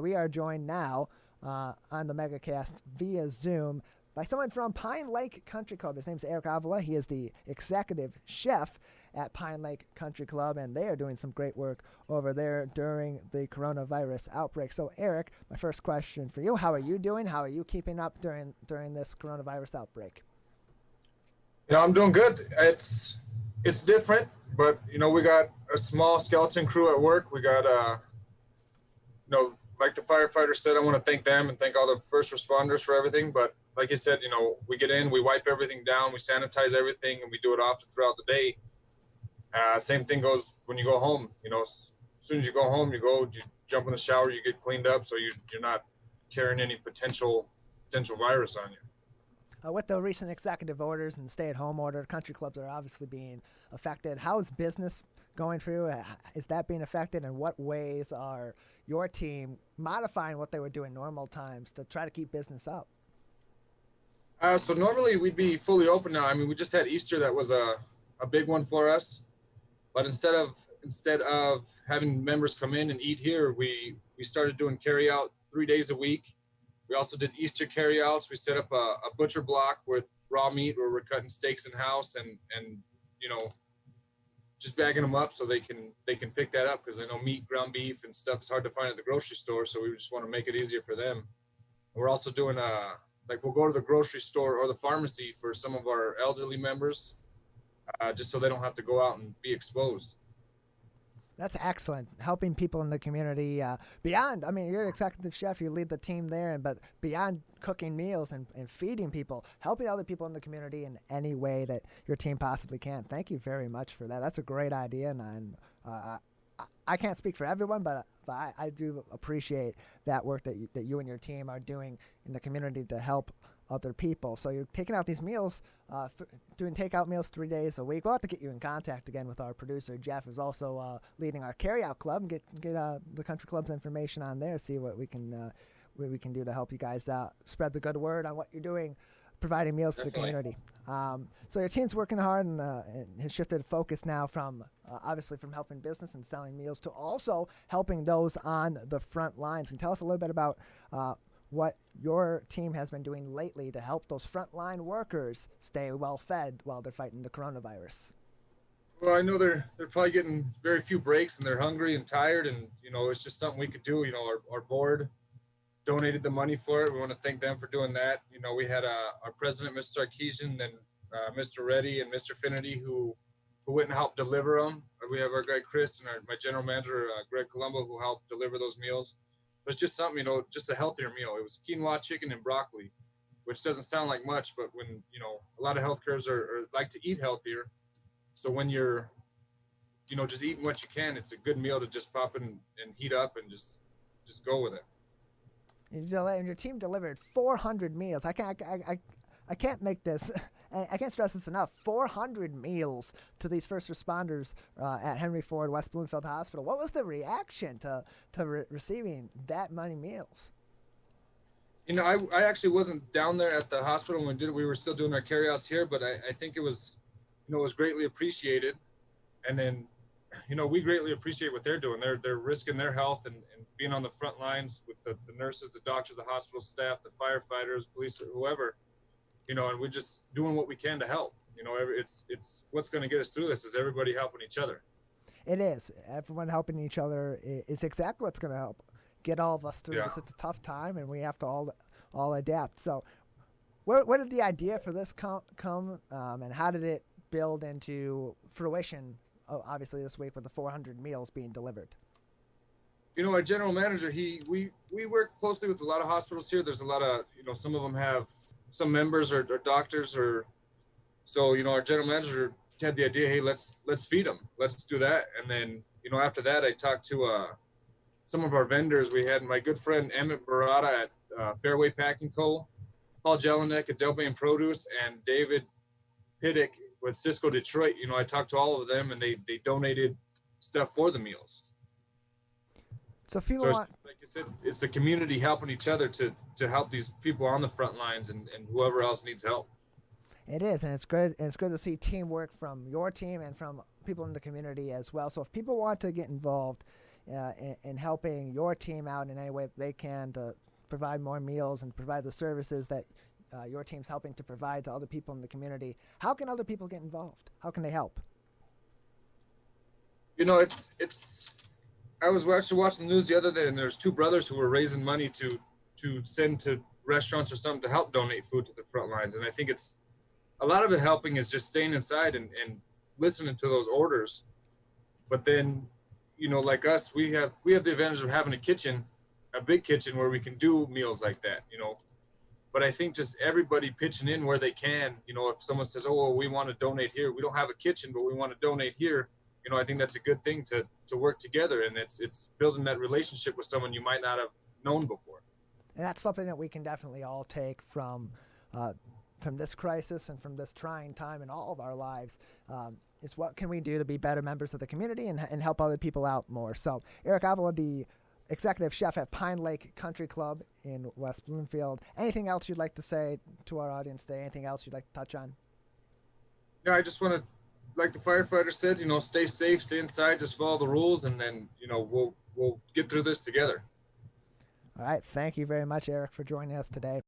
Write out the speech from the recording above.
we are joined now on the MegaCast via Zoom by someone from Pine Lake Country Club. His name's Eric Avila. He is the executive chef at Pine Lake Country Club, and they are doing some great work over there during the coronavirus outbreak. So, Eric, my first question for you, how are you doing? How are you keeping up during this coronavirus outbreak? Yeah, I'm doing good. It's different, but, we got a small skeleton crew at work. We got, like the firefighter said, I want to thank them and thank all the first responders for everything. But like you said, we get in, we wipe everything down, we sanitize everything, and we do it often throughout the day. Same thing goes when you go home. As soon as you go home, you jump in the shower, you get cleaned up, so you're not carrying any potential virus on you. With the recent executive orders and stay-at-home order, country clubs are obviously being affected. How is business going for you? Is that being affected? And what ways are your team modifying what they would do in normal times to try to keep business up? So normally we'd be fully open now. I mean, we just had Easter. That was a big one for us. But instead of having members come in and eat here, we started doing carry out 3 days a week. We also did Easter carryouts. We set up a butcher block with raw meat where we're cutting steaks in house and just bagging them up so they can pick that up, because I know meat, ground beef, and stuff is hard to find at the grocery store. So we just want to make it easier for them. We're also doing we'll go to the grocery store or the pharmacy for some of our elderly members, just so they don't have to go out and be exposed. That's excellent. Helping people in the community beyond, you're an executive chef, you lead the team there, but beyond cooking meals and feeding people, helping other people in the community in any way that your team possibly can. Thank you very much for that. That's a great idea, and I can't speak for everyone, but I do appreciate that work that you and your team are doing in the community to help other people. So you're taking out these meals, doing takeout meals 3 days a week. We'll have to get you in contact again with our producer, Jeff, who's also leading our carryout club, and get the country club's information on there, see what we can do to help you guys out, spread the good word on what you're doing, providing meals to the community. So your team's working hard and has shifted focus now from obviously from helping business and selling meals to also helping those on the front lines. Can you tell us a little bit about what your team has been doing lately to help those frontline workers stay well fed while they're fighting the coronavirus? Well, I know they're probably getting very few breaks and they're hungry and tired, and it's just something we could do. Our board donated the money for it. We want to thank them for doing that. We had our president, Mr. Sarkeesian, then Mr. Reddy and Mr. Finity, who went and helped deliver them. We have our guy Chris and my general manager, Greg Colombo, who helped deliver those meals. It was just something, just a healthier meal. It was quinoa, chicken, and broccoli, which doesn't sound like much, but when, a lot of healthcares are like to eat healthier. So when you're, just eating what you can, it's a good meal to just pop in and heat up and just go with it. And your team delivered 400 meals. I can't make this, I can't stress this enough. 400 meals to these first responders at Henry Ford West Bloomfield Hospital. What was the reaction to receiving that many meals? I actually wasn't down there at the hospital when we were still doing our carryouts here, but I think it was, it was greatly appreciated. And then, we greatly appreciate what they're doing. They're risking their health and being on the front lines with the nurses, the doctors, the hospital staff, the firefighters, police, whoever, and we're just doing what we can to help. It's what's going to get us through this is everybody helping each other. It is. Everyone helping each other is exactly what's going to help get all of us through this. It's a tough time, and we have to all adapt. So where did the idea for this come and how did it build into fruition, obviously this week with the 400 meals being delivered? Our general manager, we work closely with a lot of hospitals here. There's a lot of, some of them have some members or doctors so, our general manager had the idea, hey, let's feed them. Let's do that. And then, after that, I talked to some of our vendors. We had my good friend Emmett Barata at Fairway Packing Co., Paul Jelinek at Delbane Produce, and David Piddick with Cisco Detroit. I talked to all of them, and they donated stuff for the meals. So if you want, like I said, it's the community helping each other to help these people on the front lines and whoever else needs help. It is, and it's good. And it's good to see teamwork from your team and from people in the community as well. So if people want to get involved in helping your team out in any way that they can to provide more meals and provide the services that your team's helping to provide to other people in the community. How can other people get involved? How can they help? You know, it's. I was actually watching the news the other day, and there's two brothers who were raising money to send to restaurants or something to help donate food to the front lines. And I think it's a lot of it helping is just staying inside and listening to those orders. But then, you know, like us, we have the advantage of having a kitchen, a big kitchen where we can do meals like that, you know. But I think just everybody pitching in where they can, you know, if someone says, oh, well, we want to donate here, we don't have a kitchen, but we want to donate here, you know, I think that's a good thing to work together. And it's building that relationship with someone you might not have known before. And that's something that we can definitely all take from this crisis and from this trying time in all of our lives. Is what can we do to be better members of the community and help other people out more. So Eric Avila, the executive chef at Pine Lake Country Club in West Bloomfield. Anything else you'd like to say to our audience today? Anything else you'd like to touch on? Yeah, I just want to, like the firefighter said, you know, stay safe, stay inside, just follow the rules, and then, you know, we'll get through this together. All right. Thank you very much, Eric, for joining us today.